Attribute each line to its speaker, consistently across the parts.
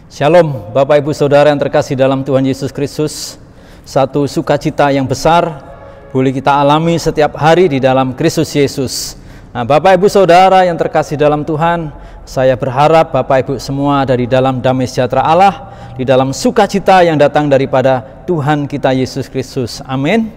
Speaker 1: Shalom Bapak Ibu Saudara yang terkasih dalam Tuhan Yesus Kristus. Satu sukacita yang besar boleh kita alami setiap hari di dalam Kristus Yesus. Nah, Bapak Ibu Saudara yang terkasih dalam Tuhan, saya berharap Bapak Ibu semua dari dalam damai sejahtera Allah, di dalam sukacita yang datang daripada Tuhan kita Yesus Kristus. Amin.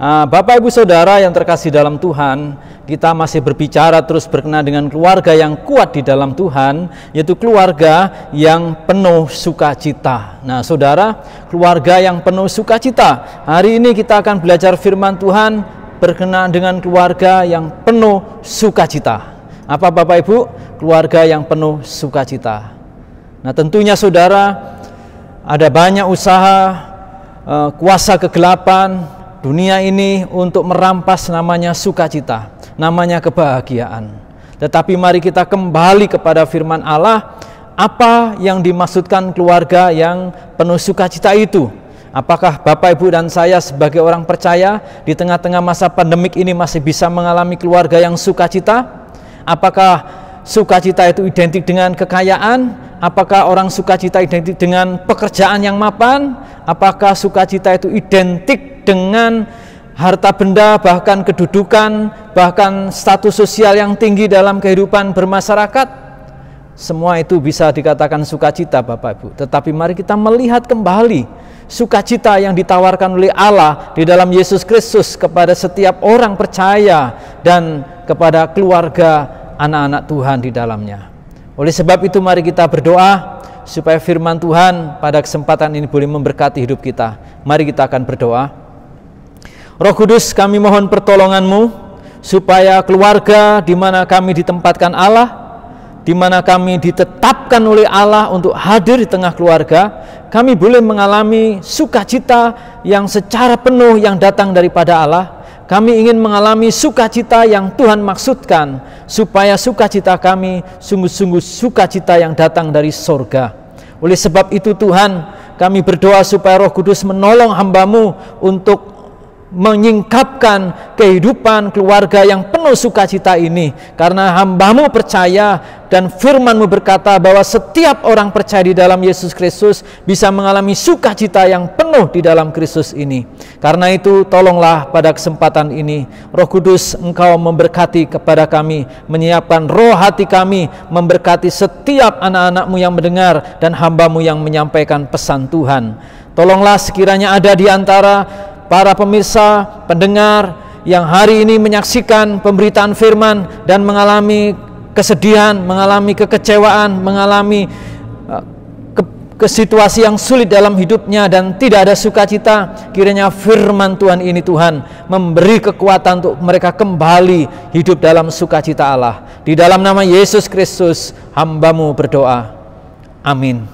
Speaker 1: Bapak Ibu Saudara yang terkasih dalam Tuhan, kita masih berbicara terus berkenaan dengan keluarga yang kuat di dalam Tuhan, yaitu keluarga yang penuh sukacita. Nah saudara, keluarga yang penuh sukacita. Hari ini kita akan belajar firman Tuhan berkenaan dengan keluarga yang penuh sukacita. Apa Bapak Ibu? Keluarga yang penuh sukacita. Nah tentunya saudara, ada banyak usaha kuasa kegelapan dunia ini untuk merampas namanya sukacita, namanya kebahagiaan. Tetapi mari kita kembali kepada firman Allah. Apa yang dimaksudkan keluarga yang penuh sukacita itu? Apakah Bapak Ibu dan saya sebagai orang percaya di tengah-tengah masa pandemik ini masih bisa mengalami keluarga yang sukacita? Apakah sukacita itu identik dengan kekayaan? Apakah orang sukacita identik dengan pekerjaan yang mapan? Apakah sukacita itu identik dengan harta benda, bahkan kedudukan, bahkan status sosial yang tinggi dalam kehidupan bermasyarakat? Semua itu bisa dikatakan sukacita Bapak Ibu. Tetapi mari kita melihat kembali sukacita yang ditawarkan oleh Allah di dalam Yesus Kristus kepada setiap orang percaya dan kepada keluarga anak-anak Tuhan di dalamnya. Oleh sebab itu mari kita berdoa supaya firman Tuhan pada kesempatan ini boleh memberkati hidup kita. Mari kita akan berdoa. Roh Kudus, kami mohon pertolongan-Mu supaya keluarga di mana kami ditempatkan Allah, di mana kami ditetapkan oleh Allah untuk hadir di tengah keluarga, kami boleh mengalami sukacita yang secara penuh yang datang daripada Allah. Kami ingin mengalami sukacita yang Tuhan maksudkan, supaya sukacita kami sungguh-sungguh sukacita yang datang dari sorga. Oleh sebab itu Tuhan, kami berdoa supaya Roh Kudus menolong hamba-Mu untuk menyingkapkan kehidupan keluarga yang penuh sukacita ini. Karena hamba-Mu percaya dan firman-Mu berkata bahwa setiap orang percaya di dalam Yesus Kristus bisa mengalami sukacita yang penuh di dalam Kristus ini. Karena itu tolonglah pada kesempatan ini Roh Kudus, Engkau memberkati kepada kami, menyiapkan roh hati kami, memberkati setiap anak-anak-Mu yang mendengar dan hamba-Mu yang menyampaikan pesan Tuhan. Tolonglah sekiranya ada di antara para pemirsa, pendengar yang hari ini menyaksikan pemberitaan firman dan mengalami kesedihan, mengalami kekecewaan, mengalami situasi yang sulit dalam hidupnya dan tidak ada sukacita. Kiranya firman Tuhan ini Tuhan memberi kekuatan untuk mereka kembali hidup dalam sukacita Allah. Di dalam nama Yesus Kristus hamba-Mu berdoa. Amin.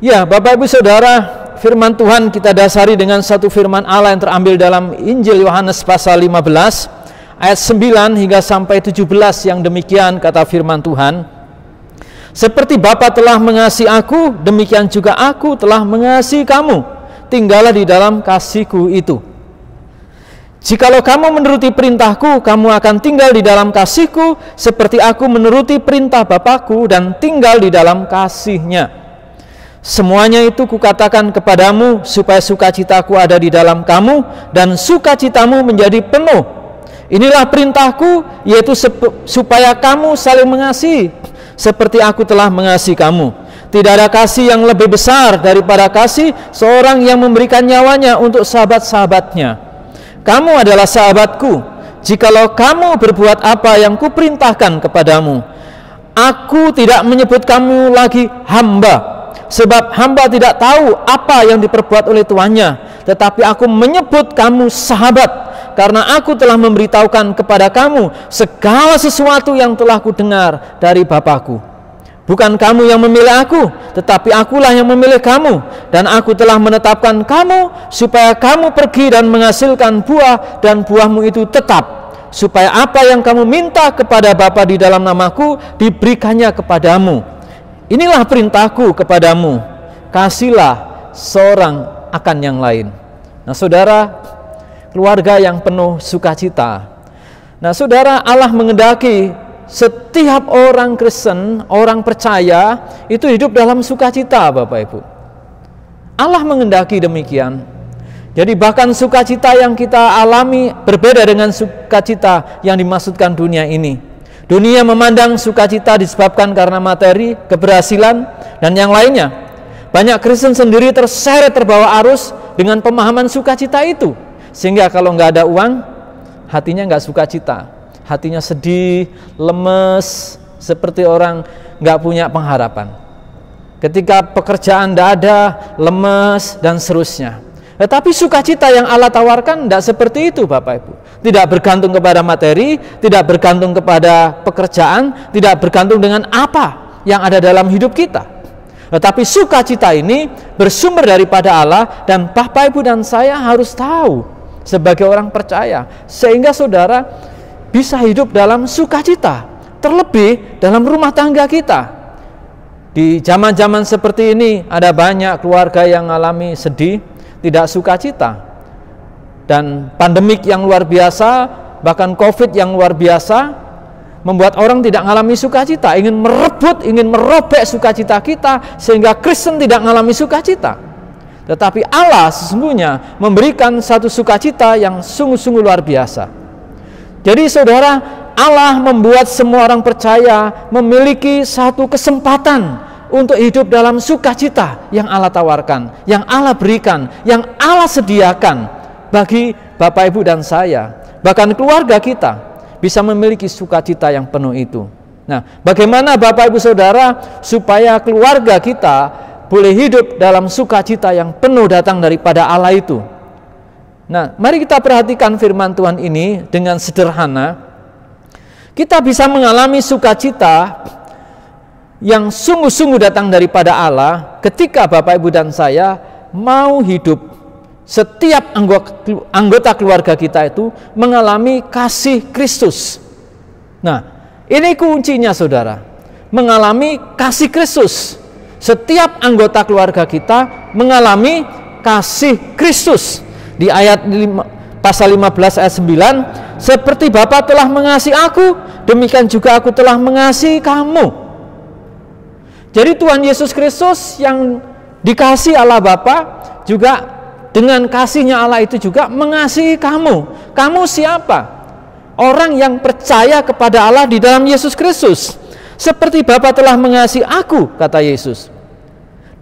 Speaker 1: Ya Bapak Ibu Saudara, firman Tuhan kita dasari dengan satu firman Allah yang terambil dalam Injil Yohanes pasal 15 ayat 9 hingga sampai 17 yang demikian kata firman Tuhan. Seperti Bapa telah mengasihi aku, demikian juga aku telah mengasihi kamu. Tinggallah di dalam kasih-Ku itu. Jikalau kamu menuruti perintah-Ku, kamu akan tinggal di dalam kasih-Ku, seperti aku menuruti perintah Bapa-Ku dan tinggal di dalam kasih-Nya. Semuanya itu kukatakan kepadamu supaya sukacitaku ada di dalam kamu dan sukacitamu menjadi penuh. Inilah perintahku, yaitu supaya kamu saling mengasihi seperti aku telah mengasihi kamu. Tidak ada kasih yang lebih besar daripada kasih seorang yang memberikan nyawanya untuk sahabat-sahabatnya. Kamu adalah sahabatku jikalau kamu berbuat apa yang kuperintahkan kepadamu. Aku tidak menyebut kamu lagi hamba, sebab hamba tidak tahu apa yang diperbuat oleh tuannya, tetapi aku menyebut kamu sahabat, karena aku telah memberitahukan kepada kamu segala sesuatu yang telah kudengar dari Bapa-Ku. Bukan kamu yang memilih aku, tetapi akulah yang memilih kamu, dan aku telah menetapkan kamu supaya kamu pergi dan menghasilkan buah, dan buahmu itu tetap, supaya apa yang kamu minta kepada Bapa di dalam namaku diberikannya kepadamu. Inilah perintahku kepadamu, kasihlah seorang akan yang lain. Nah saudara, keluarga yang penuh sukacita. Nah saudara, Allah mengendaki setiap setiap orang Kristen, orang percaya itu hidup dalam sukacita, Bapak Ibu. Allah mengendaki demikian. Jadi bahkan sukacita yang kita alami berbeda dengan sukacita yang dimaksudkan dunia ini. Dunia memandang sukacita disebabkan karena materi, keberhasilan, dan yang lainnya. Banyak Kristen sendiri terseret terbawa arus dengan pemahaman sukacita itu. Sehingga kalau nggak ada uang, hatinya nggak sukacita. Hatinya sedih, lemes, seperti orang nggak punya pengharapan. Ketika pekerjaan tidak ada, lemes, dan seterusnya. Tetapi sukacita yang Allah tawarkan tidak seperti itu, Bapak Ibu. Tidak bergantung kepada materi, tidak bergantung kepada pekerjaan, tidak bergantung dengan apa yang ada dalam hidup kita. Tetapi sukacita ini bersumber daripada Allah, dan Bapak Ibu dan saya harus tahu sebagai orang percaya, sehingga saudara bisa hidup dalam sukacita, terlebih dalam rumah tangga kita. Di zaman-zaman seperti ini ada banyak keluarga yang mengalami sedih, tidak sukacita, dan pandemik yang luar biasa, bahkan COVID yang luar biasa, membuat orang tidak mengalami sukacita, ingin merebut, ingin merobek sukacita kita, sehingga Kristen tidak mengalami sukacita. Tetapi Allah sesungguhnya memberikan satu sukacita yang sungguh-sungguh luar biasa. Jadi saudara, Allah membuat semua orang percaya memiliki satu kesempatan untuk hidup dalam sukacita yang Allah tawarkan, yang Allah berikan, yang Allah sediakan bagi Bapak Ibu dan saya. Bahkan keluarga kita bisa memiliki sukacita yang penuh itu. Nah, bagaimana Bapak Ibu Saudara supaya keluarga kita boleh hidup dalam sukacita yang penuh datang daripada Allah itu? Nah, mari kita perhatikan firman Tuhan ini dengan sederhana. Kita bisa mengalami sukacita yang sungguh-sungguh datang daripada Allah ketika Bapak Ibu dan saya mau hidup, setiap anggota keluarga kita itu mengalami kasih Kristus. Nah, ini kuncinya saudara, mengalami kasih Kristus. Setiap anggota keluarga kita mengalami kasih Kristus. Di ayat pasal 15 ayat 9, seperti Bapa telah mengasihi aku, demikian juga aku telah mengasihi kamu. Jadi Tuhan Yesus Kristus yang dikasihi Allah Bapa juga dengan kasihnya Allah itu juga mengasihi kamu. Kamu siapa? Orang yang percaya kepada Allah di dalam Yesus Kristus. Seperti Bapa telah mengasihi aku, kata Yesus,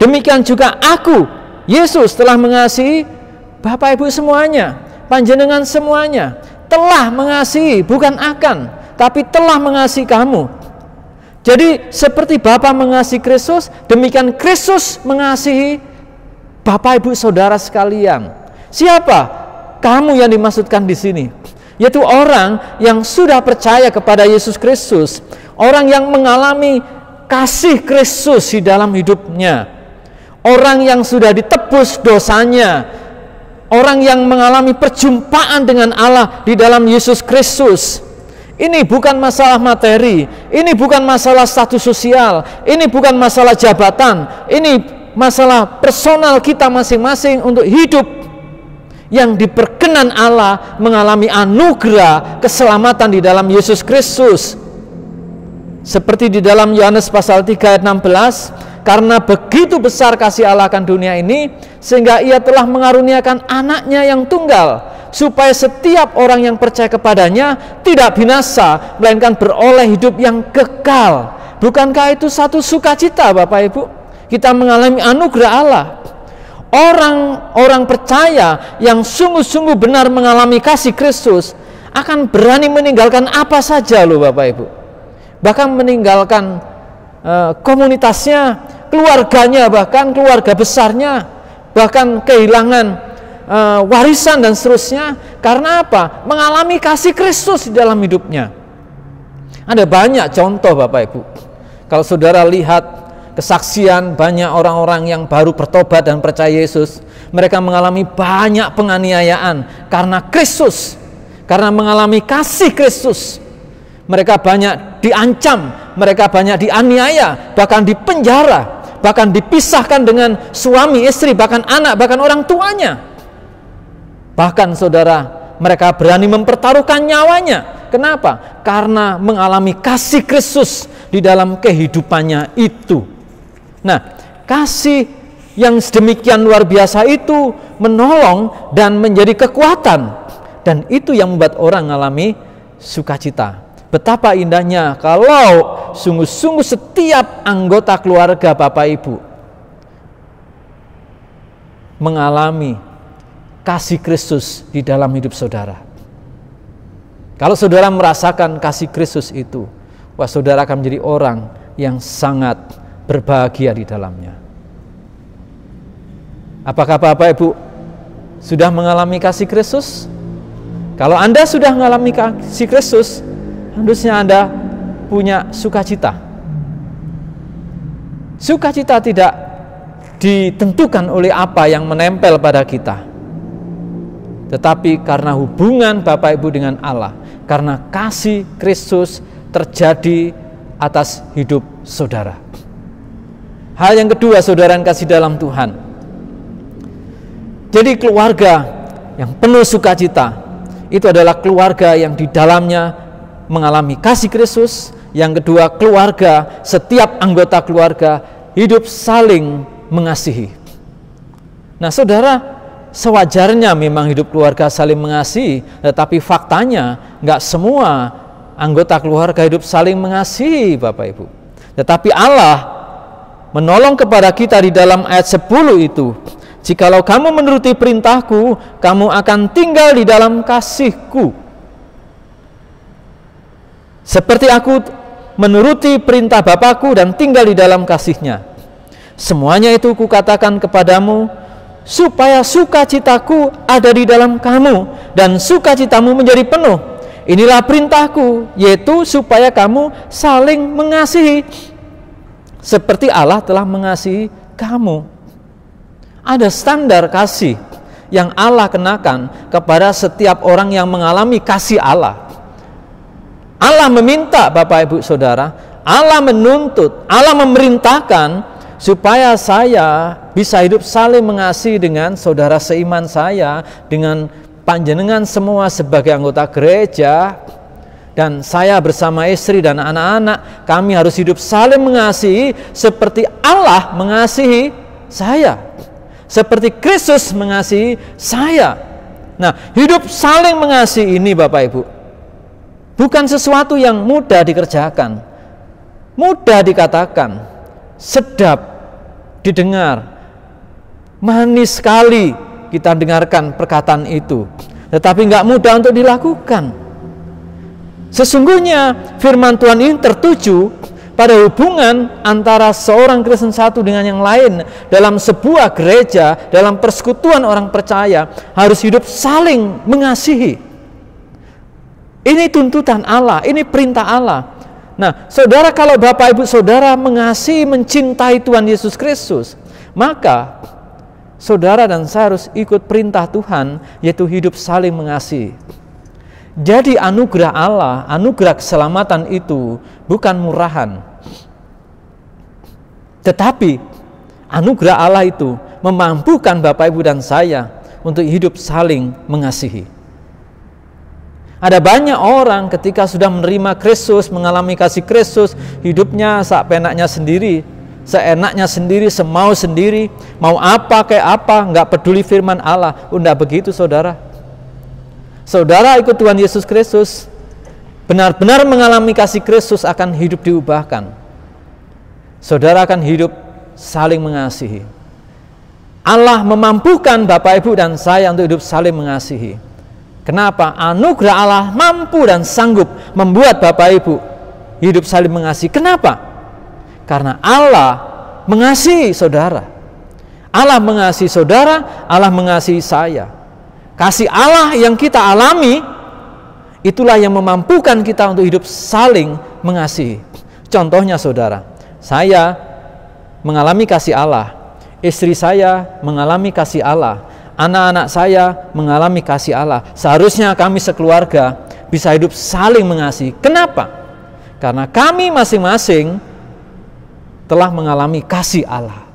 Speaker 1: demikian juga aku, Yesus, telah mengasihi Bapak Ibu semuanya, panjenengan semuanya, telah mengasihi, bukan akan, tapi telah mengasihi kamu. Jadi seperti Bapa mengasihi Kristus, demikian Kristus mengasihi Bapak Ibu Saudara sekalian. Siapa? Kamu yang dimaksudkan di sini, yaitu orang yang sudah percaya kepada Yesus Kristus, orang yang mengalami kasih Kristus di dalam hidupnya, orang yang sudah ditebus dosanya, orang yang mengalami perjumpaan dengan Allah di dalam Yesus Kristus. Ini bukan masalah materi, ini bukan masalah status sosial, ini bukan masalah jabatan, ini masalah personal kita masing-masing untuk hidup yang diperkenan Allah, mengalami anugerah keselamatan di dalam Yesus Kristus. Seperti di dalam Yohanes pasal 3 ayat 16, karena begitu besar kasih Allah akan dunia ini, sehingga ia telah mengaruniakan anaknya yang tunggal, supaya setiap orang yang percaya kepadanya tidak binasa, melainkan beroleh hidup yang kekal. Bukankah itu satu sukacita Bapak Ibu? Kita mengalami anugerah Allah. Orang-orang percaya yang sungguh-sungguh benar mengalami kasih Kristus akan berani meninggalkan apa saja loh Bapak Ibu. Bahkan meninggalkan komunitasnya, keluarganya, bahkan keluarga besarnya, bahkan kehilangan warisan dan seterusnya. Karena apa? Mengalami kasih Kristus di dalam hidupnya. Ada banyak contoh Bapak Ibu. Kalau saudara lihat kesaksian banyak orang-orang yang baru bertobat dan percaya Yesus, mereka mengalami banyak penganiayaan karena Kristus, karena mengalami kasih Kristus. Mereka banyak diancam, mereka banyak dianiaya, bahkan dipenjara, bahkan dipisahkan dengan suami, istri, bahkan anak, bahkan orang tuanya. Bahkan saudara, mereka berani mempertaruhkan nyawanya Kenapa? Karena mengalami kasih Kristus di dalam kehidupannya itu. Nah, kasih yang sedemikian luar biasa itu menolong dan menjadi kekuatan. Dan itu yang membuat orang mengalami sukacita. Betapa indahnya kalau sungguh-sungguh setiap anggota keluarga Bapak Ibu mengalami kasih Kristus di dalam hidup saudara. Kalau saudara merasakan kasih Kristus itu, wah, saudara akan menjadi orang yang sangat berbahagia di dalamnya. Apakah Bapak Ibu sudah mengalami kasih Kristus? Kalau Anda sudah mengalami kasih Kristus, harusnya Anda punya sukacita. Sukacita tidak ditentukan oleh apa yang menempel pada kita, tetapi karena hubungan Bapak Ibu dengan Allah, karena kasih Kristus terjadi atas hidup saudara. Hal yang kedua, saudara yang kasih dalam Tuhan, jadi keluarga yang penuh sukacita itu adalah keluarga yang di dalamnya mengalami kasih Kristus. Yang kedua, keluarga, setiap anggota keluarga hidup saling mengasihi. Nah, saudara, sewajarnya memang hidup keluarga saling mengasihi, tetapi faktanya enggak semua anggota keluarga hidup saling mengasihi, Bapak Ibu. Tetapi Allah menolong kepada kita di dalam ayat 10 itu, jikalau kamu menuruti perintahku, kamu akan tinggal di dalam kasihku. Seperti aku menuruti perintah Bapakku dan tinggal di dalam kasihnya. Semuanya itu kukatakan kepadamu, supaya sukacitaku ada di dalam kamu, dan sukacitamu menjadi penuh. Inilah perintahku, yaitu supaya kamu saling mengasihi, seperti Allah telah mengasihi kamu. Ada standar kasih yang Allah kenakan kepada setiap orang yang mengalami kasih Allah. Allah meminta, Bapak Ibu Saudara, Allah menuntut, Allah memerintahkan supaya saya bisa hidup saling mengasihi dengan saudara seiman saya, dengan panjenengan semua sebagai anggota gereja, dan saya bersama istri dan anak-anak, kami harus hidup saling mengasihi seperti Allah mengasihi saya, seperti Kristus mengasihi saya. Nah, hidup saling mengasihi ini, Bapak Ibu, bukan sesuatu yang mudah dikerjakan, mudah dikatakan, sedap didengar, manis sekali kita dengarkan perkataan itu, tetapi nggak mudah untuk dilakukan. Sesungguhnya firman Tuhan ini tertuju pada hubungan antara seorang Kristen satu dengan yang lain dalam sebuah gereja, dalam persekutuan orang percaya, harus hidup saling mengasihi. Ini tuntutan Allah, ini perintah Allah. Nah, saudara, kalau Bapak Ibu Saudara mengasihi, mencintai Tuhan Yesus Kristus, maka saudara dan saya harus ikut perintah Tuhan, yaitu hidup saling mengasihi. Jadi anugerah Allah, anugerah keselamatan itu bukan murahan, tetapi anugerah Allah itu memampukan Bapak Ibu dan saya untuk hidup saling mengasihi. Ada banyak orang ketika sudah menerima Kristus, mengalami kasih Kristus, hidupnya seenaknya sendiri, semau sendiri, mau apa kayak apa, nggak peduli firman Allah. Enggak begitu, saudara. Saudara ikut Tuhan Yesus Kristus, benar-benar mengalami kasih Kristus, akan hidup diubahkan. Saudara akan hidup saling mengasihi. Allah memampukan Bapak Ibu dan saya untuk hidup saling mengasihi. Kenapa? Anugerah Allah mampu dan sanggup membuat Bapak Ibu hidup saling mengasihi. Kenapa? Karena Allah mengasihi saudara. Allah mengasihi saudara, Allah mengasihi saya. Kasih Allah yang kita alami, itulah yang memampukan kita untuk hidup saling mengasihi. Contohnya, saudara, saya mengalami kasih Allah, istri saya mengalami kasih Allah, anak-anak saya mengalami kasih Allah. Seharusnya kami sekeluarga bisa hidup saling mengasihi. Kenapa? Karena kami masing-masing telah mengalami kasih Allah.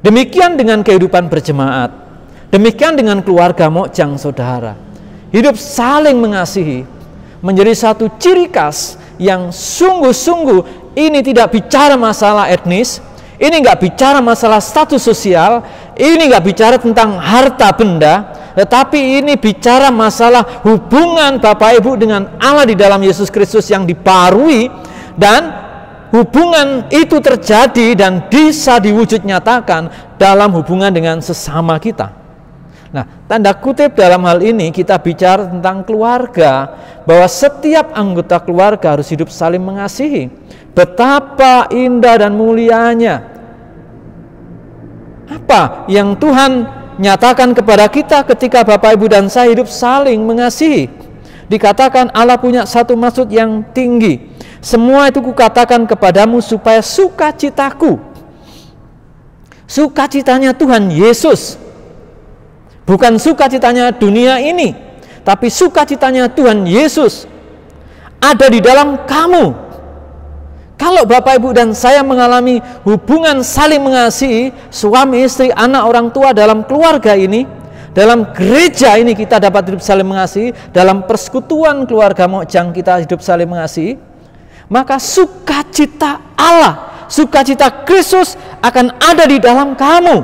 Speaker 1: Demikian dengan kehidupan berjemaat, demikian dengan keluarga Mojang, saudara. Hidup saling mengasihi menjadi satu ciri khas yang sungguh-sungguh ini tidak bicara masalah etnis, ini nggak bicara masalah status sosial, ini nggak bicara tentang harta benda, tetapi ini bicara masalah hubungan Bapak Ibu dengan Allah di dalam Yesus Kristus yang diparui, dan hubungan itu terjadi dan bisa diwujud nyatakan dalam hubungan dengan sesama kita. Nah, tanda kutip dalam hal ini kita bicara tentang keluarga, bahwa setiap anggota keluarga harus hidup saling mengasihi. Betapa indah dan mulianya apa yang Tuhan nyatakan kepada kita ketika Bapak Ibu dan saya hidup saling mengasihi. Dikatakan Allah punya satu maksud yang tinggi. Semua itu kukatakan kepadamu supaya sukacitaku, sukacitanya Tuhan Yesus, bukan sukacitanya dunia ini, tapi sukacitanya Tuhan Yesus ada di dalam kamu. Kalau Bapak Ibu dan saya mengalami hubungan saling mengasihi, suami istri, anak, orang tua dalam keluarga ini, dalam gereja ini kita dapat hidup saling mengasihi, dalam persekutuan keluarga Mojang kita hidup saling mengasihi, maka sukacita Allah, sukacita Kristus akan ada di dalam kamu,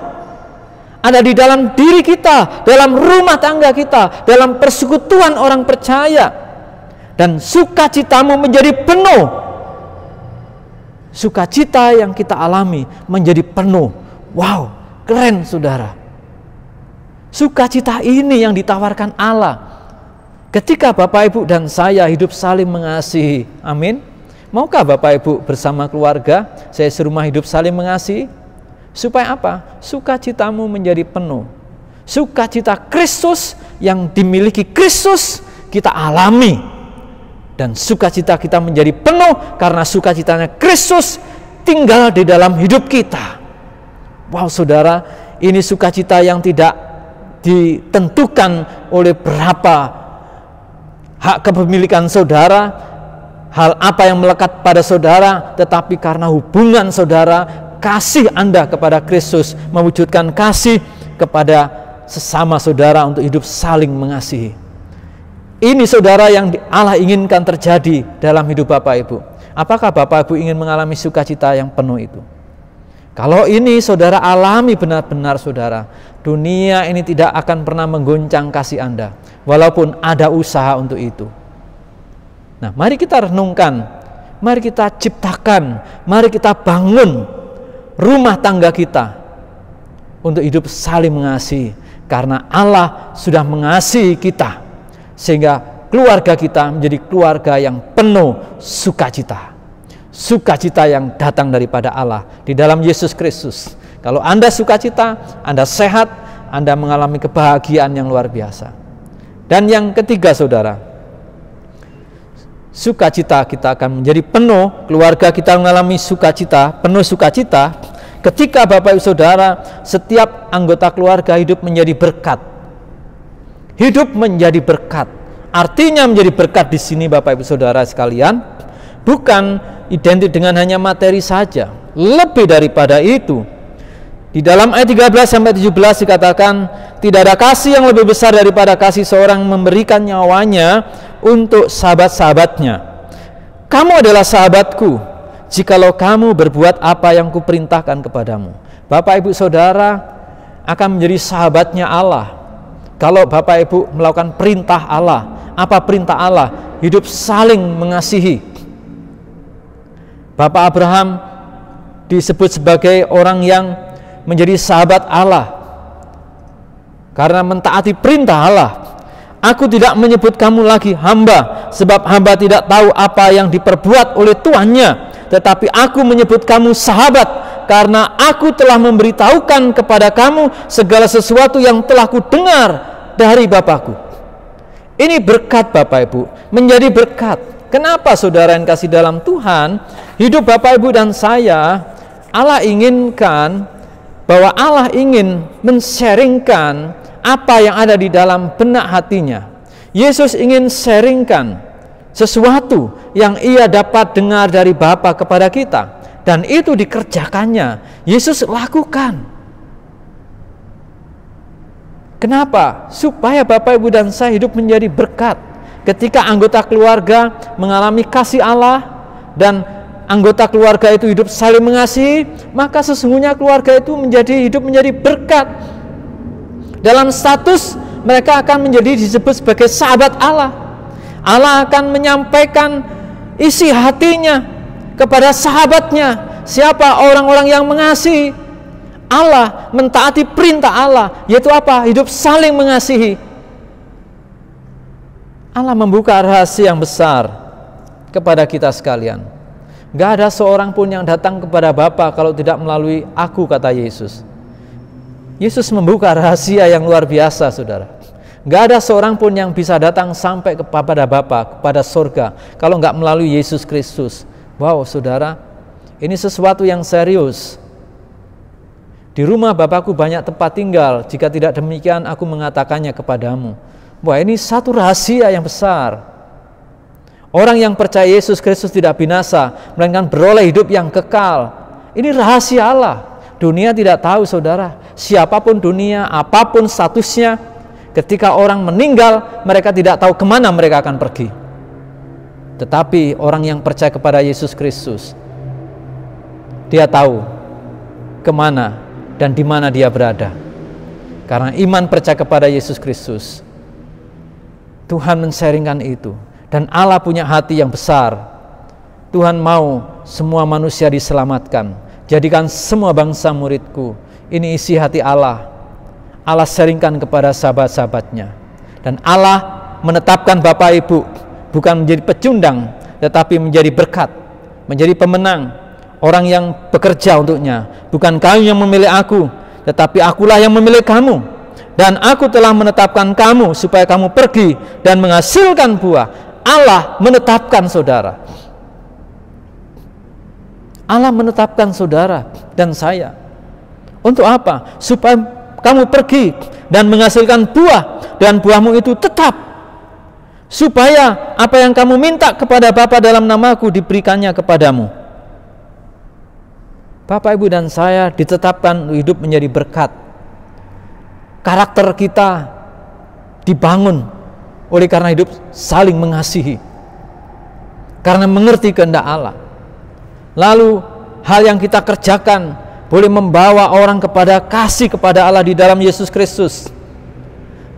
Speaker 1: ada di dalam diri kita, dalam rumah tangga kita, dalam persekutuan orang percaya, dan sukacitamu menjadi penuh. Sukacita yang kita alami menjadi penuh. Wow, keren saudara. Sukacita ini yang ditawarkan Allah ketika Bapak Ibu dan saya hidup saling mengasihi. Amin. Maukah Bapak Ibu bersama keluarga saya serumah hidup saling mengasihi? Supaya apa? Sukacitamu menjadi penuh. Sukacita Kristus yang dimiliki Kristus kita alami. Dan sukacita kita menjadi penuh karena sukacitanya Kristus tinggal di dalam hidup kita. Wow saudara, ini sukacita yang tidak ditentukan oleh berapa hak kepemilikan saudara, hal apa yang melekat pada saudara, tetapi karena hubungan saudara, kasih Anda kepada Kristus mewujudkan kasih kepada sesama saudara untuk hidup saling mengasihi. Ini saudara yang Allah inginkan terjadi dalam hidup Bapak Ibu. Apakah Bapak Ibu ingin mengalami sukacita yang penuh itu? Kalau ini saudara alami benar-benar saudara, dunia ini tidak akan pernah menggoncang kasih Anda, walaupun ada usaha untuk itu. Nah, mari kita renungkan, mari kita ciptakan, mari kita bangun rumah tangga kita untuk hidup saling mengasihi, karena Allah sudah mengasihi kita. Sehingga keluarga kita menjadi keluarga yang penuh sukacita. Sukacita yang datang daripada Allah di dalam Yesus Kristus. Kalau Anda sukacita, Anda sehat, Anda mengalami kebahagiaan yang luar biasa. Dan yang ketiga saudara, sukacita kita akan menjadi penuh, keluarga kita mengalami sukacita, penuh sukacita, ketika Bapak Ibu Saudara, setiap anggota keluarga hidup menjadi berkat. Hidup menjadi berkat. Artinya menjadi berkat di sini Bapak Ibu Saudara sekalian bukan identik dengan hanya materi saja. Lebih daripada itu. Di dalam ayat 13 sampai 17 dikatakan, tidak ada kasih yang lebih besar daripada kasih seorang memberikan nyawanya untuk sahabat-sahabatnya. Kamu adalah sahabatku jikalau kamu berbuat apa yang kuperintahkan kepadamu. Bapak Ibu Saudara akan menjadi sahabatnya Allah kalau Bapak Ibu melakukan perintah Allah. Apa perintah Allah? Hidup saling mengasihi. Bapak Abraham disebut sebagai orang yang menjadi sahabat Allah karena mentaati perintah Allah. Aku tidak menyebut kamu lagi hamba, sebab hamba tidak tahu apa yang diperbuat oleh tuannya, tetapi aku menyebut kamu sahabat, karena aku telah memberitahukan kepada kamu segala sesuatu yang telah kudengar dari Bapakku. Ini berkat Bapak Ibu, menjadi berkat. Kenapa saudara yang kasih dalam Tuhan, hidup Bapak Ibu dan saya, Allah inginkan bahwa Allah ingin men-sharingkan apa yang ada di dalam benak hatinya. Yesus ingin sharingkan sesuatu yang ia dapat dengar dari Bapa kepada kita, dan itu dikerjakannya. Yesus lakukan. Kenapa? Supaya Bapak Ibu dan saya hidup menjadi berkat. ketika anggota keluarga mengalami kasih Allah dan anggota keluarga itu hidup saling mengasihi, maka sesungguhnya keluarga itu hidup menjadi berkat. Dalam status mereka akan menjadi disebut sebagai sahabat Allah. Allah akan menyampaikan isi hatinya kepada sahabatnya. Siapa orang-orang yang mengasihi Allah, mentaati perintah Allah, yaitu apa? Hidup saling mengasihi. Allah membuka rahasia yang besar kepada kita sekalian. Gak ada seorang pun yang datang kepada Bapa kalau tidak melalui aku, kata Yesus. Yesus membuka rahasia yang luar biasa, saudara. Gak ada seorang pun yang bisa datang sampai kepada Bapa, kepada surga, kalau gak melalui Yesus Kristus. Wow, saudara, ini sesuatu yang serius. Di rumah Bapakku banyak tempat tinggal, jika tidak demikian aku mengatakannya kepadamu. Wah, ini satu rahasia yang besar. Orang yang percaya Yesus Kristus tidak binasa, melainkan beroleh hidup yang kekal. Ini rahasia Allah. Dunia tidak tahu, saudara. Siapapun dunia, apapun statusnya, ketika orang meninggal, mereka tidak tahu kemana mereka akan pergi. Tetapi orang yang percaya kepada Yesus Kristus, dia tahu kemana dan di mana dia berada. Karena iman percaya kepada Yesus Kristus, Tuhan men-sharingkan itu. Dan Allah punya hati yang besar. Tuhan mau semua manusia diselamatkan. Jadikan semua bangsa muridku. Ini isi hati Allah. Allah sharingkan kepada sahabat-sahabatnya. Dan Allah menetapkan Bapak Ibu bukan menjadi pecundang, tetapi menjadi berkat, menjadi pemenang, orang yang bekerja untuknya. Bukan kamu yang memilih aku, tetapi akulah yang memilih kamu. Dan aku telah menetapkan kamu supaya kamu pergi dan menghasilkan buah. Allah menetapkan saudara. Allah menetapkan saudara dan saya. Untuk apa? Supaya kamu pergi dan menghasilkan buah, dan buahmu itu tetap. Supaya apa yang kamu minta kepada Bapa dalam namaku diberikannya kepadamu. Bapak, Ibu, dan saya ditetapkan hidup menjadi berkat. Karakter kita dibangun oleh karena hidup saling mengasihi, karena mengerti kehendak Allah. Lalu hal yang kita kerjakan boleh membawa orang kepada kasih kepada Allah di dalam Yesus Kristus.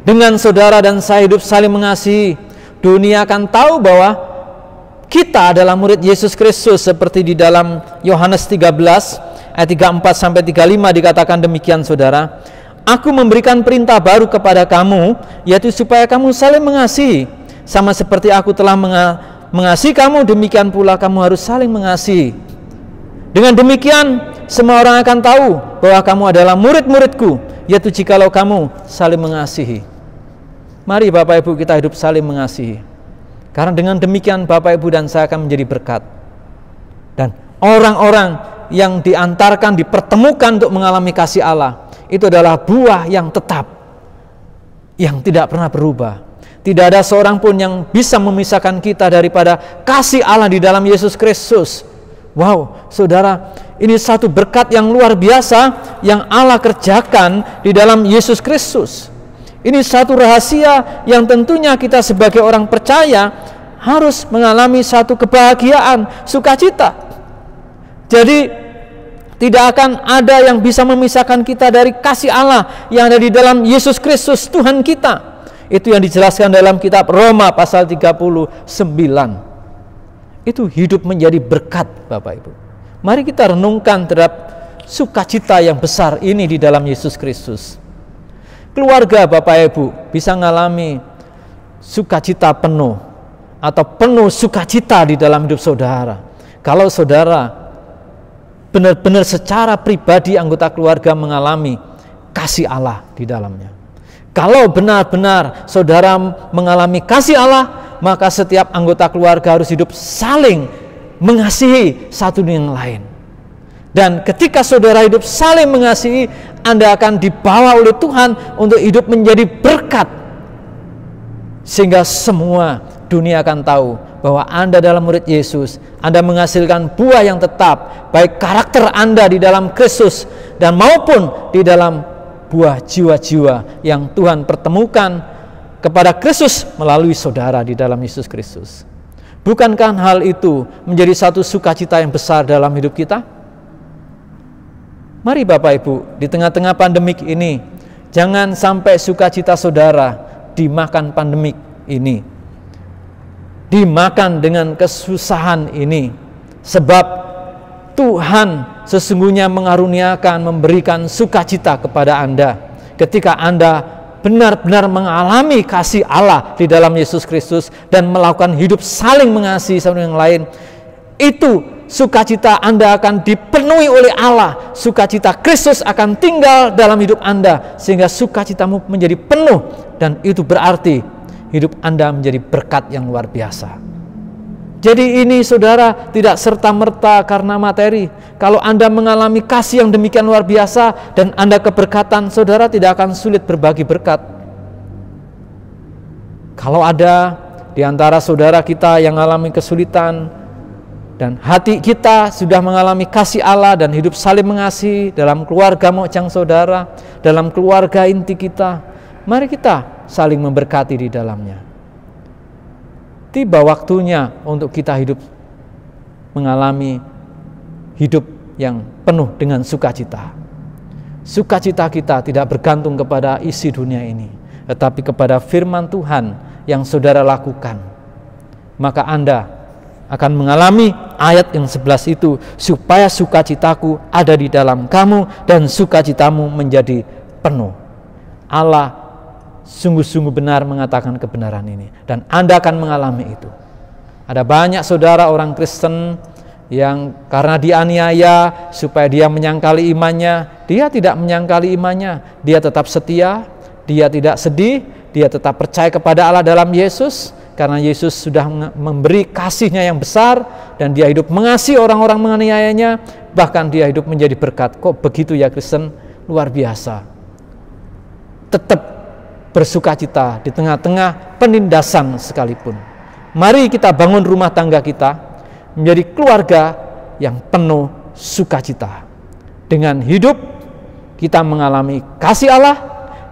Speaker 1: Dengan saudara dan saya hidup saling mengasihi, dunia akan tahu bahwa kita adalah murid Yesus Kristus, seperti di dalam Yohanes 13 ayat 34 sampai 35 dikatakan demikian, saudara. Aku memberikan perintah baru kepada kamu, yaitu supaya kamu saling mengasihi. Sama seperti aku telah mengasihi kamu, demikian pula kamu harus saling mengasihi. Dengan demikian, semua orang akan tahu bahwa kamu adalah murid-muridku, yaitu jikalau kamu saling mengasihi. Mari Bapak Ibu kita hidup saling mengasihi. Karena dengan demikian Bapak Ibu dan saya akan menjadi berkat. Dan orang-orang yang diantarkan, dipertemukan untuk mengalami kasih Allah, itu adalah buah yang tetap, yang tidak pernah berubah. Tidak ada seorang pun yang bisa memisahkan kita daripada kasih Allah di dalam Yesus Kristus. Wow, saudara, ini satu berkat yang luar biasa yang Allah kerjakan di dalam Yesus Kristus. Ini satu rahasia yang tentunya kita sebagai orang percaya harus mengalami satu kebahagiaan, sukacita. Jadi tidak akan ada yang bisa memisahkan kita dari kasih Allah yang ada di dalam Yesus Kristus Tuhan kita. Itu yang dijelaskan dalam kitab Roma pasal 39. Itu hidup menjadi berkat, Bapak Ibu. Mari kita renungkan terhadap sukacita yang besar ini di dalam Yesus Kristus. Keluarga Bapak Ibu bisa mengalami sukacita penuh atau penuh sukacita di dalam hidup saudara. Kalau saudara benar-benar secara pribadi anggota keluarga mengalami kasih Allah di dalamnya. Kalau benar-benar saudara mengalami kasih Allah, maka setiap anggota keluarga harus hidup saling mengasihi satu dengan yang lain. Dan ketika saudara hidup saling mengasihi, Anda akan dibawa oleh Tuhan untuk hidup menjadi berkat. Sehingga semua dunia akan tahu bahwa Anda dalam murid Yesus, Anda menghasilkan buah yang tetap, baik karakter Anda di dalam Kristus dan maupun di dalam buah jiwa-jiwa yang Tuhan pertemukan kepada Kristus melalui saudara di dalam Yesus Kristus. Bukankah hal itu menjadi satu sukacita yang besar dalam hidup kita? Mari Bapak Ibu, di tengah-tengah pandemik ini, jangan sampai sukacita saudara dimakan pandemik ini, dimakan dengan kesusahan ini. Sebab Tuhan sesungguhnya mengaruniakan, memberikan sukacita kepada Anda ketika Anda benar-benar mengalami kasih Allah di dalam Yesus Kristus dan melakukan hidup saling mengasihi satu yang lain. Itu sukacita Anda akan dipenuhi oleh Allah. Sukacita Kristus akan tinggal dalam hidup Anda sehingga sukacitamu menjadi penuh, dan itu berarti hidup Anda menjadi berkat yang luar biasa. Jadi ini saudara tidak serta-merta karena materi. Kalau Anda mengalami kasih yang demikian luar biasa dan Anda keberkatan, saudara tidak akan sulit berbagi berkat. Kalau ada di antara saudara kita yang mengalami kesulitan dan hati kita sudah mengalami kasih Allah dan hidup saling mengasihi dalam keluarga mojang saudara, dalam keluarga inti kita, mari kita saling memberkati di dalamnya. Tiba waktunya untuk kita hidup mengalami hidup yang penuh dengan sukacita. Sukacita kita tidak bergantung kepada isi dunia ini, tetapi kepada firman Tuhan yang saudara lakukan. Maka Anda akan mengalami ayat yang 11 itu, supaya sukacitaku ada di dalam kamu dan sukacitamu menjadi penuh. Allah sungguh-sungguh benar mengatakan kebenaran ini, dan Anda akan mengalami itu. Ada banyak saudara orang Kristen yang karena dianiaya supaya dia menyangkali imannya, dia tidak menyangkali imannya, dia tetap setia, dia tidak sedih, dia tetap percaya kepada Allah dalam Yesus, karena Yesus sudah memberi kasih-Nya yang besar, dan dia hidup mengasihi orang-orang menganiayanya, bahkan dia hidup menjadi berkat. Kok begitu ya Kristen? Luar biasa. Tetap bersukacita di tengah-tengah penindasan sekalipun. Mari kita bangun rumah tangga kita menjadi keluarga yang penuh sukacita. Dengan hidup kita mengalami kasih Allah,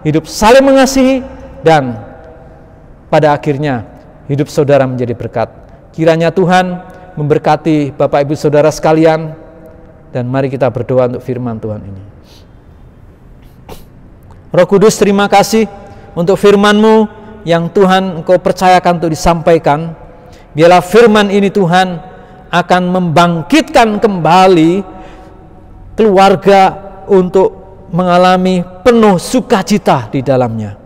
Speaker 1: hidup saling mengasihi, dan pada akhirnya hidup saudara menjadi berkat. Kiranya Tuhan memberkati Bapak Ibu Saudara sekalian, dan mari kita berdoa untuk firman Tuhan ini. Roh Kudus, terima kasih untuk firman-Mu yang Tuhan Engkau percayakan untuk disampaikan. Biarlah firman ini Tuhan akan membangkitkan kembali keluarga untuk mengalami penuh sukacita di dalamnya.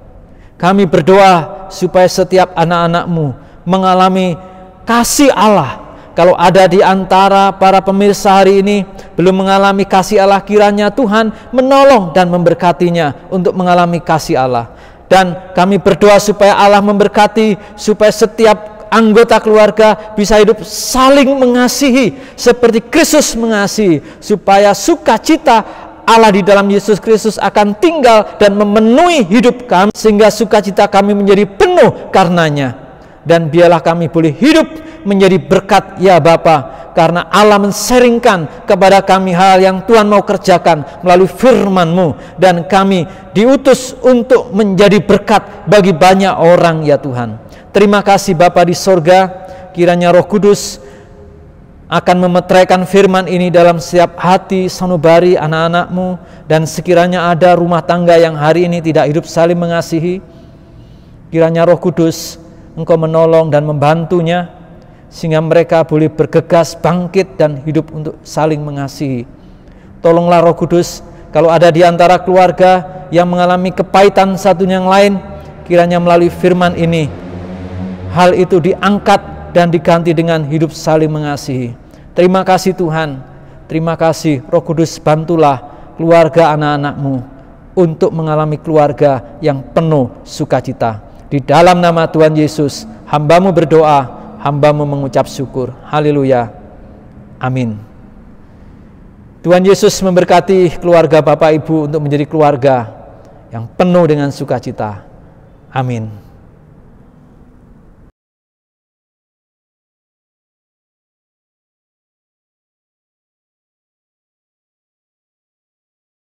Speaker 1: Kami berdoa supaya setiap anak-anak-Mu mengalami kasih Allah. Kalau ada di antara para pemirsa hari ini belum mengalami kasih Allah, kiranya Tuhan menolong dan memberkatinya untuk mengalami kasih Allah. Dan kami berdoa supaya Allah memberkati, supaya setiap anggota keluarga bisa hidup saling mengasihi seperti Kristus mengasihi, supaya sukacita Allah di dalam Yesus Kristus akan tinggal dan memenuhi hidup kami, sehingga sukacita kami menjadi penuh karenanya. Dan biarlah kami boleh hidup menjadi berkat ya Bapa, karena Allah men-sharingkan kepada kami hal yang Tuhan mau kerjakan melalui firman-Mu, dan kami diutus untuk menjadi berkat bagi banyak orang ya Tuhan. Terima kasih Bapa di sorga, kiranya Roh Kudus akan memetraikan firman ini dalam setiap hati sanubari anak-anak-Mu, dan sekiranya ada rumah tangga yang hari ini tidak hidup saling mengasihi, kiranya Roh Kudus Engkau menolong dan membantunya, sehingga mereka boleh bergegas bangkit dan hidup untuk saling mengasihi. Tolonglah Roh Kudus, kalau ada di antara keluarga yang mengalami kepahitan satu yang lain, kiranya melalui firman ini hal itu diangkat dan diganti dengan hidup saling mengasihi. Terima kasih Tuhan, terima kasih Roh Kudus, bantulah keluarga anak-anak-Mu untuk mengalami keluarga yang penuh sukacita. Di dalam nama Tuhan Yesus, hamba-Mu berdoa, hamba-Mu mengucap syukur. Haleluya. Amin. Tuhan Yesus memberkati keluarga Bapak Ibu untuk menjadi keluarga yang penuh dengan sukacita. Amin.